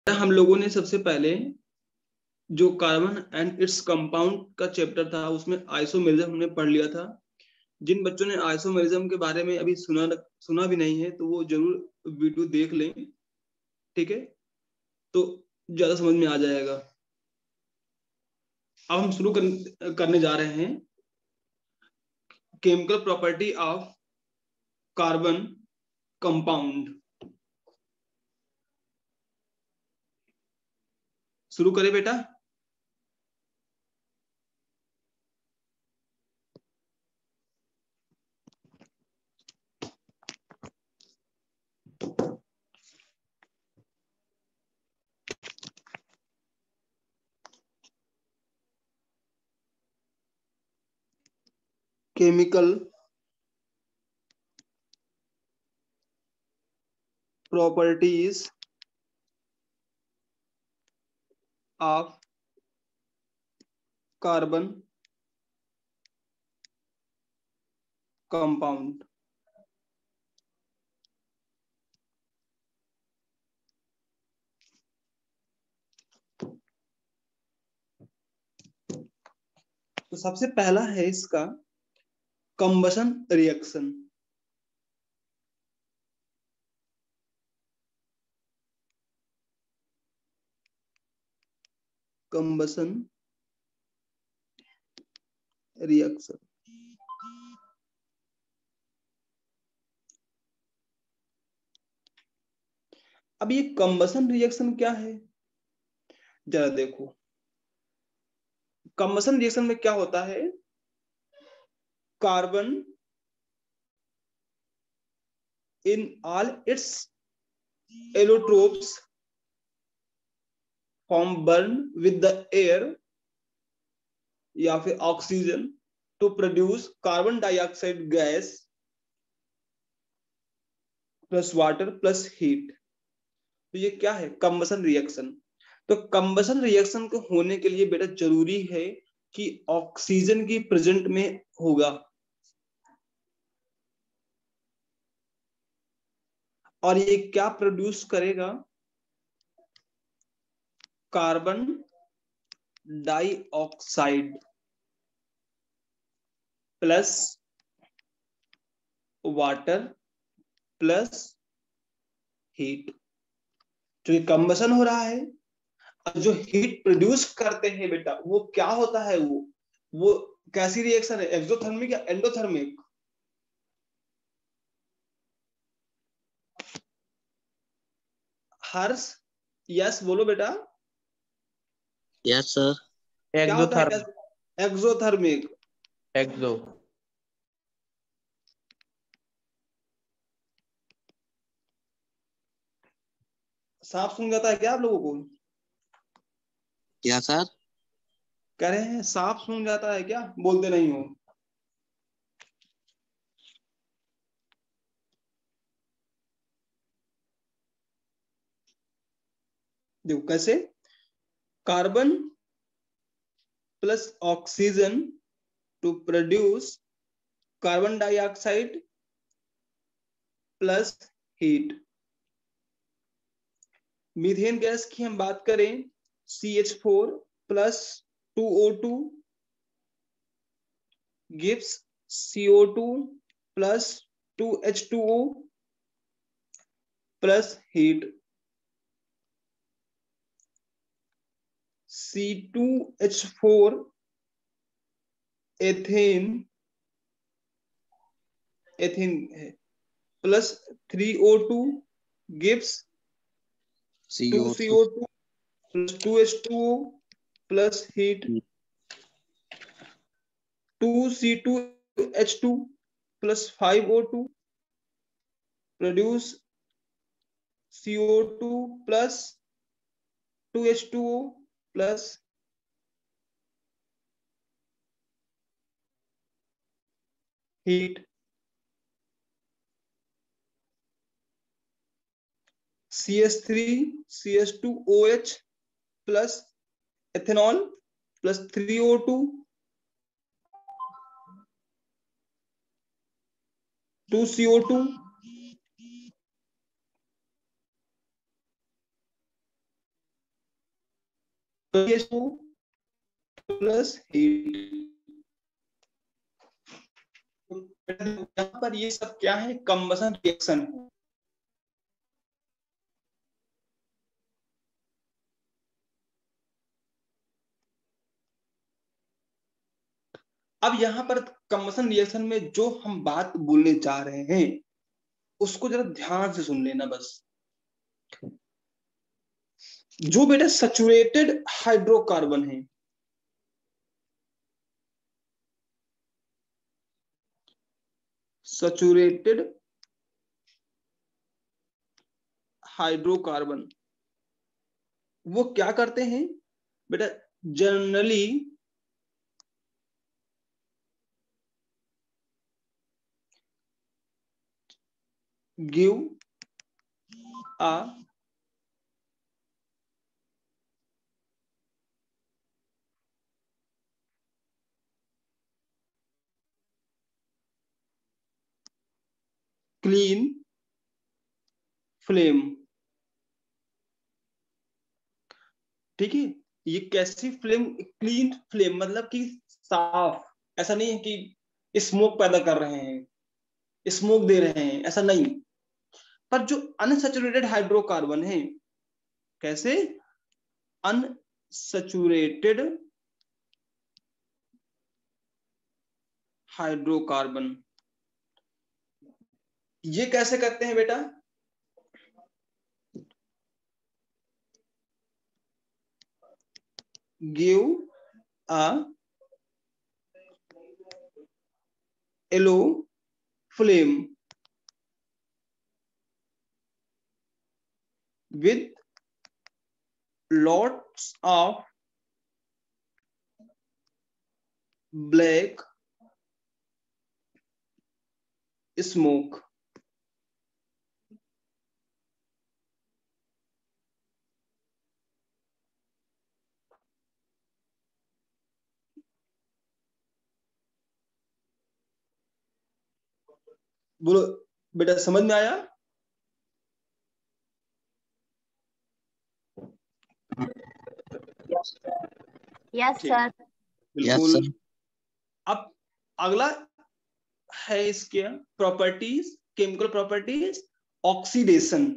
हम लोगों ने सबसे पहले जो कार्बन एंड इट्स कंपाउंड का चैप्टर था उसमें आइसोमेरिज्म हमने पढ़ लिया था। जिन बच्चों ने आइसोमेरिज्म के बारे में अभी सुना भी नहीं है तो वो जरूर वीडियो देख लें, ठीक है, तो ज्यादा समझ में आ जाएगा। अब हम शुरू करने जा रहे हैं chemical property of carbon compound. शुरू करें बेटा। Chemical properties of carbon compound. तो सबसे पहला है इसका कंबशन रिएक्शन। Combustion reaction. अब ये कंबशन रिएक्शन क्या है जरा देखो। कंबशन रिएक्शन में क्या होता है, carbon in all its allotropes form burn with the air या फिर oxygen to produce carbon dioxide gas plus water plus heat. तो ये क्या है, कंबशन रिएक्शन। तो कंबशन रिएक्शन को होने के लिए बेटा जरूरी है कि ऑक्सीजन की प्रेजेंट में होगा, और ये क्या प्रोड्यूस करेगा, carbon dioxide plus water plus heat. जो कंबशन हो रहा है, जो हीट प्रोड्यूस करते हैं बेटा वो क्या होता है, वो कैसी रिएक्शन है, एक्सोथर्मिक या एंडोथर्मिक। हर्ष यस बोलो बेटा। Yes sir. क्या होता है, एक्सोथर्मिक। एक्सो। साफ सुन जाता है क्या आप लोगों को? क्या सर? कह रहे हैं साफ सुन जाता है क्या, बोलते नहीं हो? देखो कैसे, carbon plus oxygen to produce carbon dioxide plus heat. Methane gas की हम बात करें, CH4 plus 2O2 gives CO2 plus 2H2O plus heat. C2H4 ethene है plus 3O2 gives 2CO2 plus 2H2O plus heat. 2C2H2 plus 5O2 produce CO2 plus 2H2O plus heat. CH3CH2OH plus ethanol plus 3O2 2CO2 . Plus heat. यहाँ पर ये सब क्या है, combustion reaction है। अब यहाँ पर कंबसन रिएक्शन में जो हम बात बोलने जा रहे हैं उसको जरा ध्यान से सुन लेना बस। जो बेटा सैचुरेटेड हाइड्रोकार्बन है, सैचुरेटेड हाइड्रोकार्बन, वो क्या करते हैं बेटा, generally give a clean flame। ठीक है, ये कैसी फ्लेम, क्लीन फ्लेम मतलब कि साफ, ऐसा नहीं है कि स्मोक पैदा कर रहे हैं, स्मोक दे रहे हैं, ऐसा नहीं। पर जो अनसैचुरेटेड हाइड्रोकार्बन है, कैसे अनसैचुरेटेड हाइड्रोकार्बन, ये कैसे करते हैं बेटा, give a yellow flame with lots of black smoke। बोलो बेटा, समझ में आया? Yes sir. बिल्कुल। अब अगला है इसके properties, chemical properties, oxidation.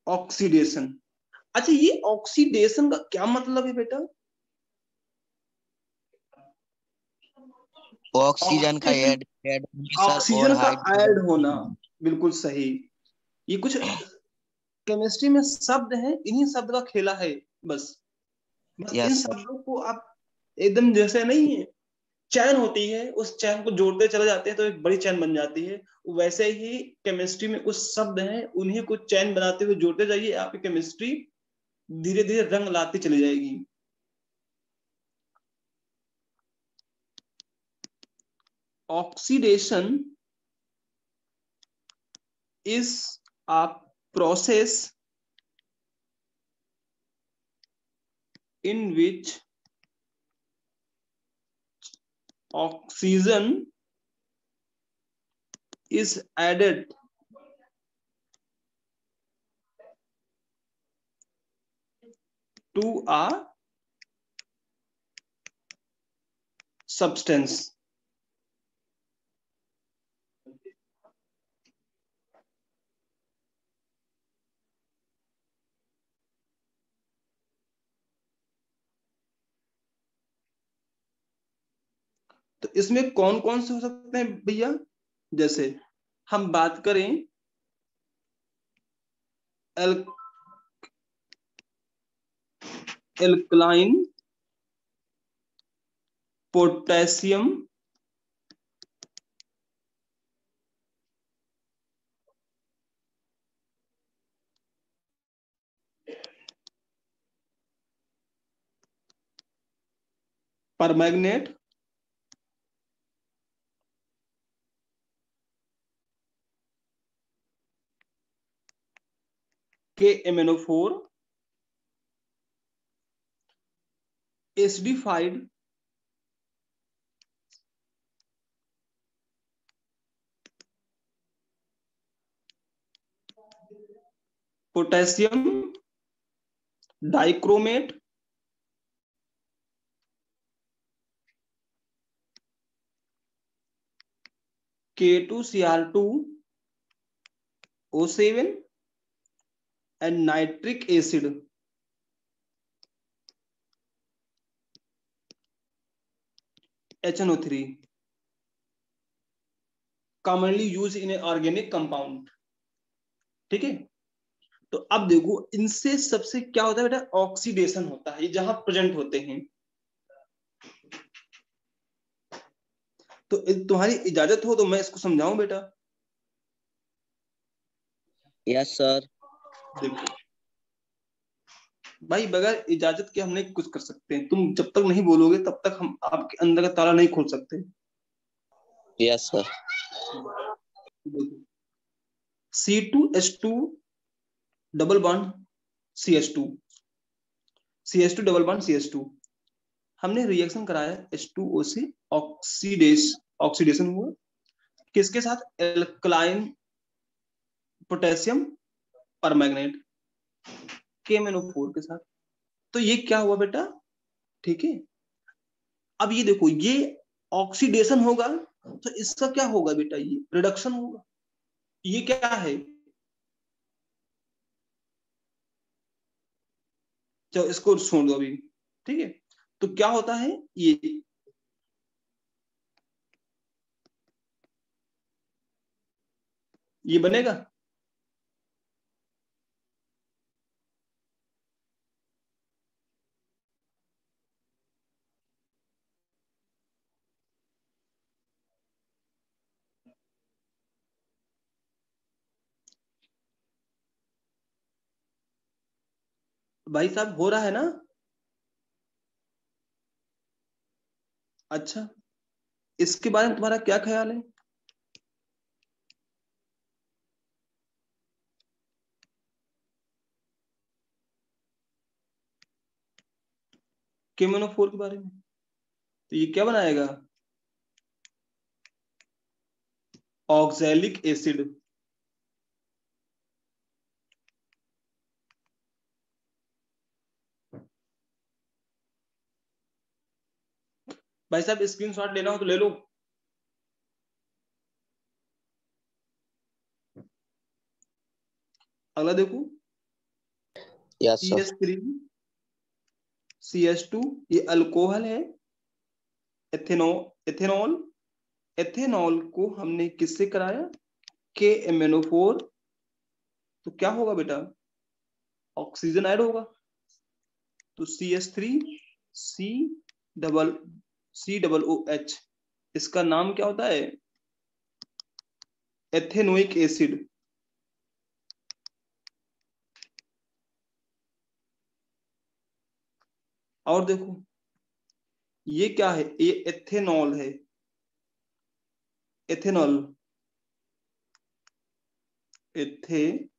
Oxidation, अच्छा ये ऑक्सीडेशन का क्या मतलब है बेटा? ऑक्सीजन का ऐड ऑक्सीजन का ऐड होना, बिल्कुल सही। ये कुछ केमिस्ट्री में शब्द हैं, इन्हीं शब्द का खेला है बस। इन शब्दों को आप एकदम जैसे नहीं है, चैन होती है, उस चैन को जोड़ते चले जाते हैं तो एक बड़ी चैन बन जाती है, वैसे ही केमिस्ट्री में कुछ शब्द हैं, उन्हीं को चैन बनाते हुए जोड़ते जाइए, आपकी केमिस्ट्री धीरे धीरे रंग लाती चली जाएगी। Oxidation is a process in which oxygen is added to a substance। तो इसमें कौन कौन से हो सकते हैं भैया? जैसे हम बात करें alkaline potassium permanganate, KMnO4 acidified potassium dichromate K2Cr2O7 and nitric acid HNO3 commonly used in an organic compound। ठीक है, तो अब देखो इनसे सबसे क्या होता है बेटा, ऑक्सीडेशन होता है, ये जहां प्रेजेंट होते हैं। तो तुम्हारी इजाजत हो तो मैं इसको समझाऊं बेटा? Yes sir. देखो भाई, बगैर इजाजत के हम नहीं कुछ कर सकते हैं। तुम जब तक नहीं बोलोगे तब तक हम आपके अंदर का ताला नहीं खोल सकते। Yes sir. C2H2 double bond CH2, CH2 double bond CH2, हमने रिएक्शन कराया H2O से, ऑक्सीडेशन हुआ किसके साथ? एल्कलाइन पोटेशियम परमैंगनेट KMnO4 के साथ। तो ये क्या हुआ बेटा? ठीक है, अब ये देखो, ये ऑक्सीडेशन होगा तो इसका क्या होगा बेटा? ये रिडक्शन होगा। ये क्या है? चलो इसको छोड़ दो अभी, ठीक है। तो क्या होता है, ये बनेगा। भाई साहब हो रहा है ना? अच्छा, इसके बारे में तुम्हारा क्या ख्याल है? KMnO4 के बारे में? तो ये क्या बनाएगा? Oxalic acid. भाई साहब स्क्रीनशॉट लेना हो तो ले लो। अगला देखो, यस सर। CH3 CH2, ये अल्कोहल है। एथेनॉल, एथेनॉल को हमने किससे कराया? KMnO4। तो क्या होगा बेटा? ऑक्सीजन ऐड होगा। तो CH3 C डबल COOH, इसका नाम क्या होता है? Ethanoic acid. और देखो ये क्या है? ये एथेनॉल है, एथेनॉल, एथे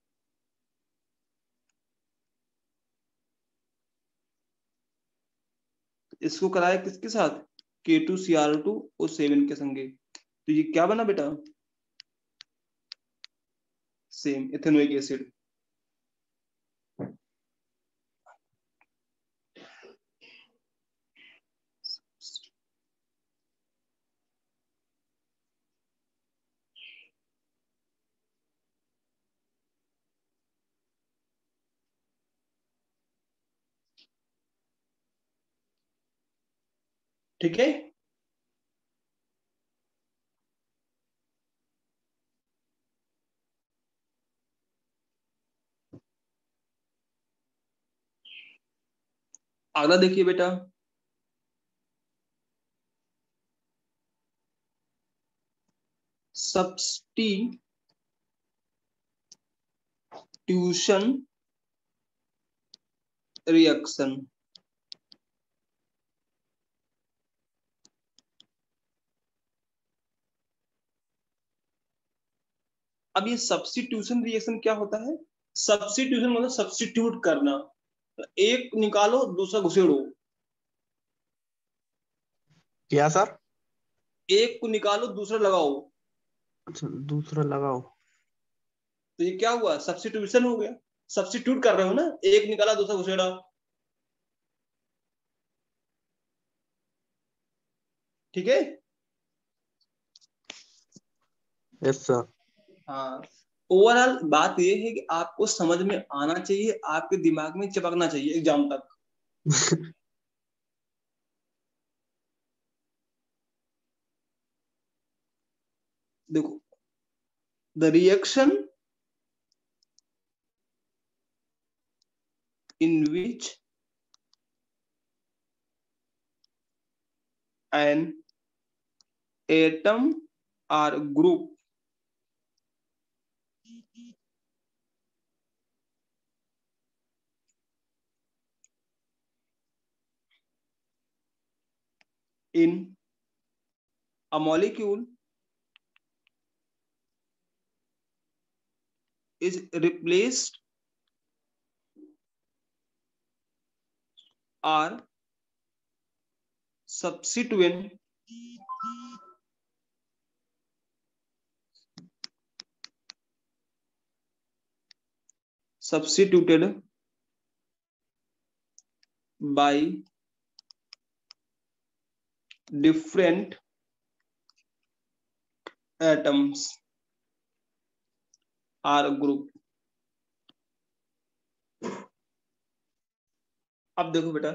इसको कराया किसके साथ? K2Cr2O7 के संगे। तो ये क्या बना बेटा? Same ethanoic acid. ठीक है, अगला देखिए बेटा, सब्स्टिट्यूशन रिएक्शन। अब ये सब्स्टिट्यूशन रिएक्शन क्या होता है? सब्स्टिट्यूशन मतलब सब्स्टिट्यूट करना, तो एक निकालो दूसरा घुसेड़ो। क्या सर? एक को निकालो दूसरा लगाओ, अच्छा, दूसरा लगाओ। तो ये क्या हुआ? सब्स्टिट्यूशन हो गया। सब्स्टिट्यूट कर रहे हो ना, एक निकाला दूसरा घुसेड़ा। ठीक है। Yes sir. हाँ, ओवरऑल बात ये है कि आपको समझ में आना चाहिए, आपके दिमाग में चिपकना चाहिए एग्जाम तक। देखो, the reaction in which an atom or group in a molecule is replaced or substituted by different atoms or group। अब देखो बेटा,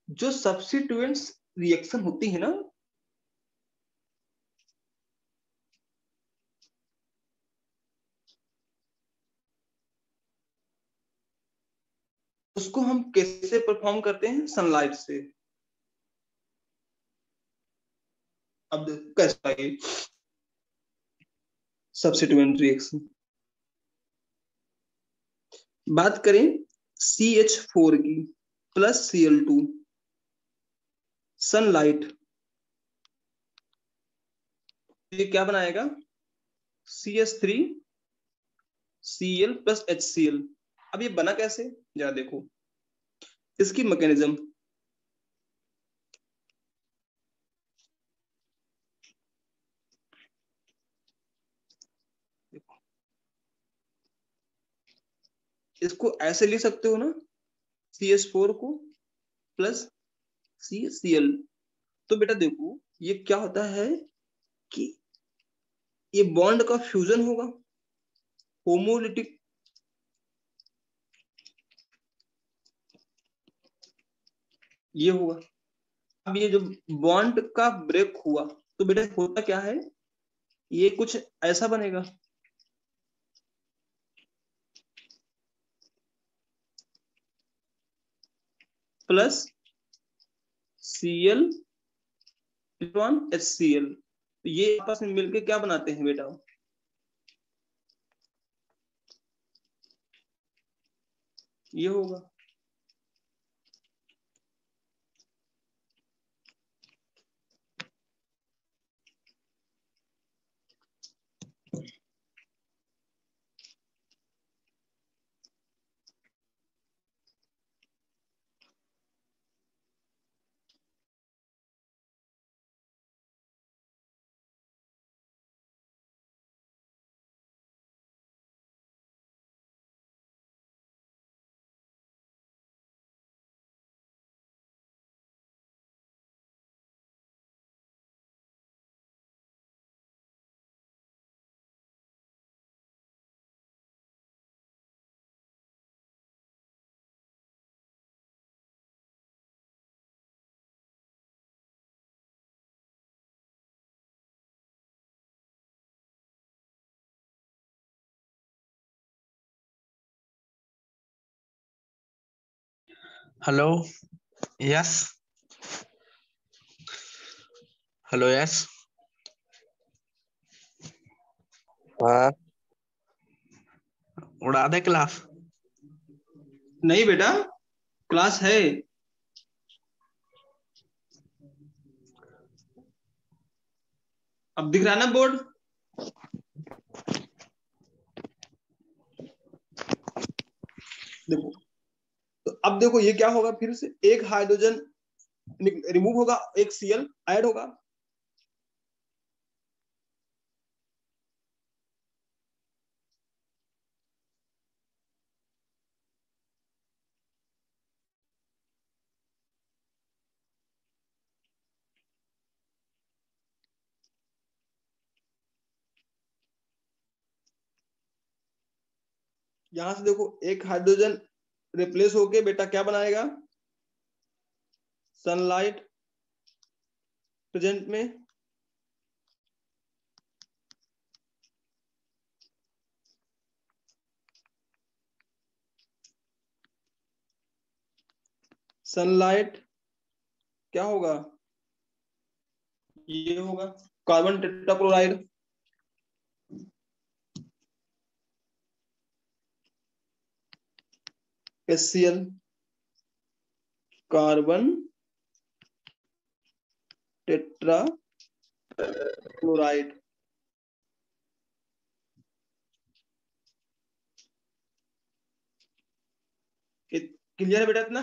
जो सब्स्टिट्यूएंट्स रिएक्शन होती है ना, उसको हम कैसे परफॉर्म करते हैं? सनलाइट से। अब देखो कैसा है सब्स्टिट्यूएंट रिएक्शन। बात करें CH4 की प्लस Cl2, सनलाइट, ये क्या बनाएगा? CH3 Cl plus HCl। अब ये बना कैसे, जरा देखो इसकी मैकेनिज्म। इसको ऐसे लिख सकते हो ना, CH4 को प्लस CCl। तो बेटा देखो ये क्या होता है कि ये बॉन्ड का फ्यूजन होगा, होमोलिटिक। ये होगा। अब ये जो बॉन्ड का ब्रेक हुआ, तो बेटा होता क्या है, ये कुछ ऐसा बनेगा। प्लस Cl HCl, तो ये आपस में मिलके क्या बनाते हैं बेटा? ये होगा। हेलो। यस। हेलो। यस। हाँ उड़ा दे क्लास। नहीं बेटा, क्लास है। अब दिख रहा है ना बोर्ड? देखो, तो अब देखो ये क्या होगा, फिर से एक हाइड्रोजन रिमूव होगा, एक Cl ऐड होगा। यहां से देखो एक हाइड्रोजन रिप्लेस होके बेटा क्या बनाएगा, सनलाइट प्रेजेंट में सनलाइट क्या होगा, ये होगा carbon tetrachloride. HCl carbon tetrachloride. Clear है बेटा इतना?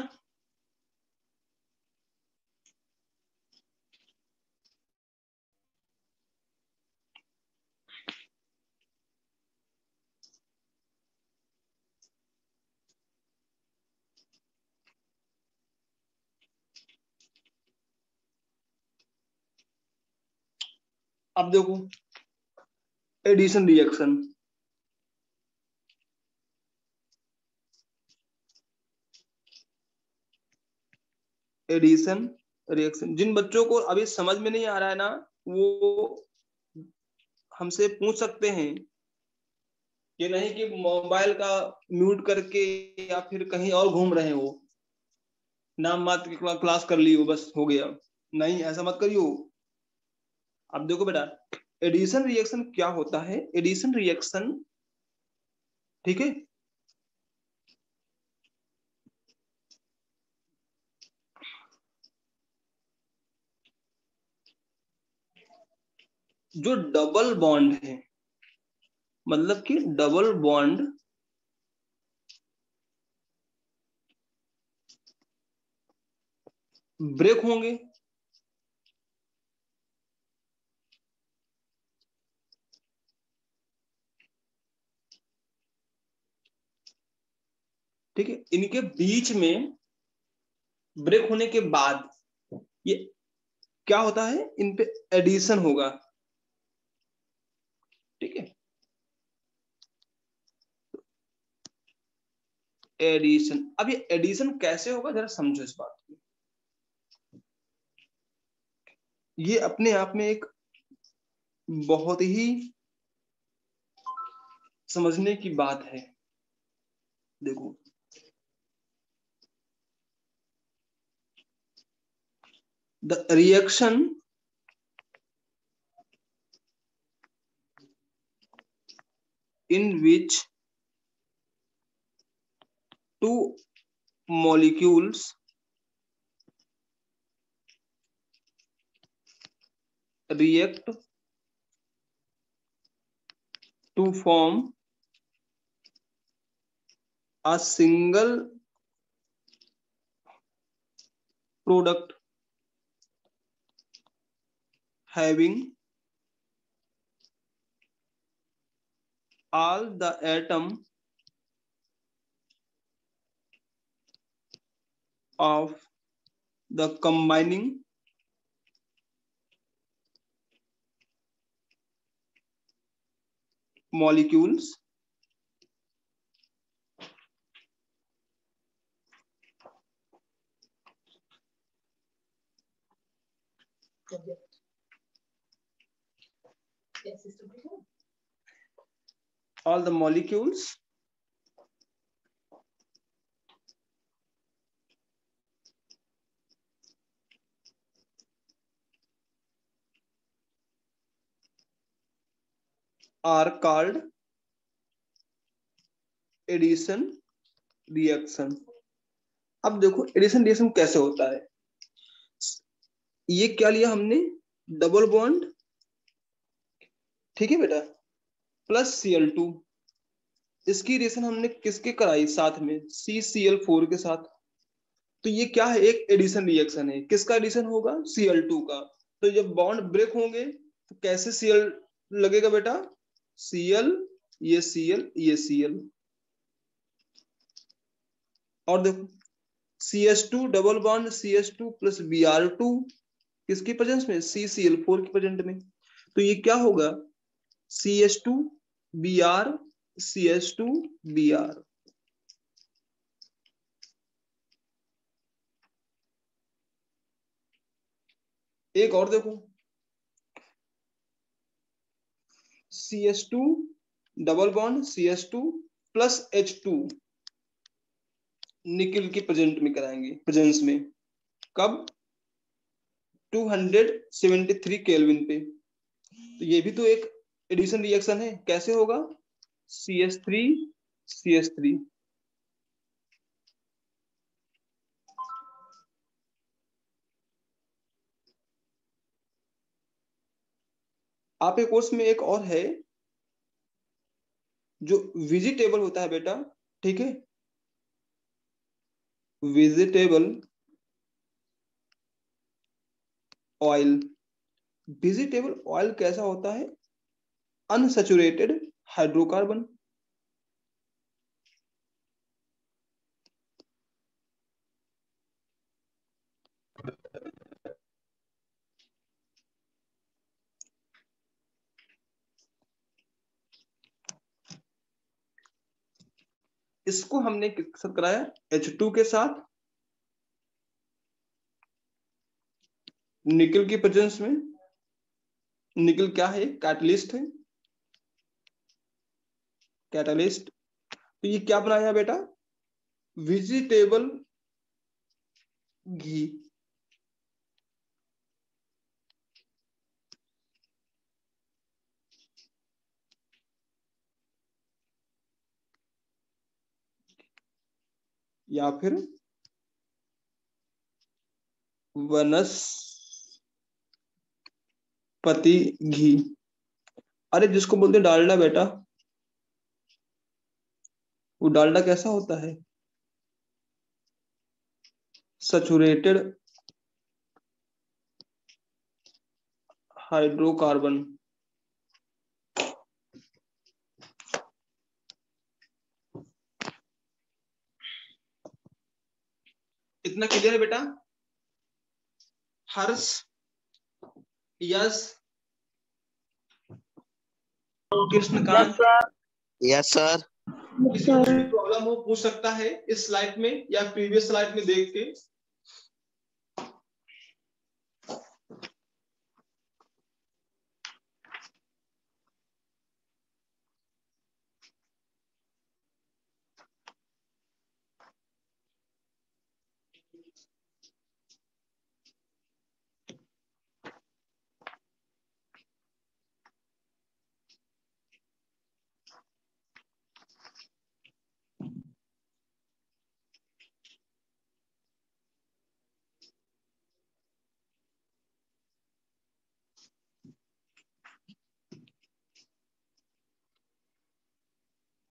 अब देखो एडिशन रिएक्शन, एडिशन रिएक्शन जिन बच्चों को अभी समझ में नहीं आ रहा है ना, वो हमसे पूछ सकते हैं। ये नहीं कि मोबाइल का म्यूट करके या फिर कहीं और घूम रहे हो, नाम मात्र की क्लास कर ली हो बस हो गया, नहीं ऐसा मत करियो। अब देखो बेटा एडिशन रिएक्शन क्या होता है, एडिशन रिएक्शन, ठीक है, जो डबल बॉन्ड है, मतलब कि डबल बॉन्ड ब्रेक होंगे, ठीक है, इनके बीच में ब्रेक होने के बाद ये क्या होता है, इन पे एडिशन होगा, ठीक है, एडिशन। अब ये एडिशन कैसे होगा जरा समझो इस बात को, ये अपने आप में एक बहुत ही समझने की बात है। देखो the reaction in which two molecules react to form a single product having all the atom of the combining molecules all the molecules are called addition reaction. अब देखो एडिशन रिएक्शन कैसे होता है, ये क्या लिया हमने, डबल बॉन्ड, ठीक है बेटा, प्लस Cl2, इसकी रिएक्शन हमने किसके कराई साथ में, CCl4 के साथ। तो ये क्या है, एक एडिशन रिएक्शन है। किसका एडिशन होगा, Cl2 का। तो जब बॉन्ड ब्रेक होंगे तो कैसे Cl लगेगा बेटा, Cl, ये Cl, ये Cl। और देखो CH2 double bond CH2 plus Br2 किसकी प्रेजेंस में, CCl4 की प्रेजेंट में। तो ये क्या होगा, CH2 Br, CH2 Br। एक और देखो, CH2 double bond CH2 plus H2 nickel की प्रेजेंट में कराएंगे, प्रेजेंस में। कब, 273 केल्विन पे। तो ये भी तो एक एडिशन रिएक्शन है। कैसे होगा, CH3 CH3। आपके कोर्स में एक और है जो वेजिटेबल होता है बेटा, ठीक है, वेजिटेबल ऑयल। वेजिटेबल ऑयल कैसा होता है, अनसैचुरेटेड हाइड्रोकार्बन। इसको हमने किसके साथ कराया, H2 के साथ, निकल की प्रेजेंस में। निकल क्या है, कैटलिस्ट है, कैटलिस्ट। तो ये क्या बनाया बेटा, वेजिटेबल घी। या फिर वनस्पति घी। अरे जिसको बोलते हैं डालडा बेटा, वो डालडा कैसा होता है, सैचुरेटेड हाइड्रोकार्बन। इतना क्लियर है बेटा, Harsh, yes, Krishnakant. Yes sir. किसी को भी प्रॉब्लम हो पूछ सकता है इस स्लाइड में या प्रीवियस स्लाइड में देख के।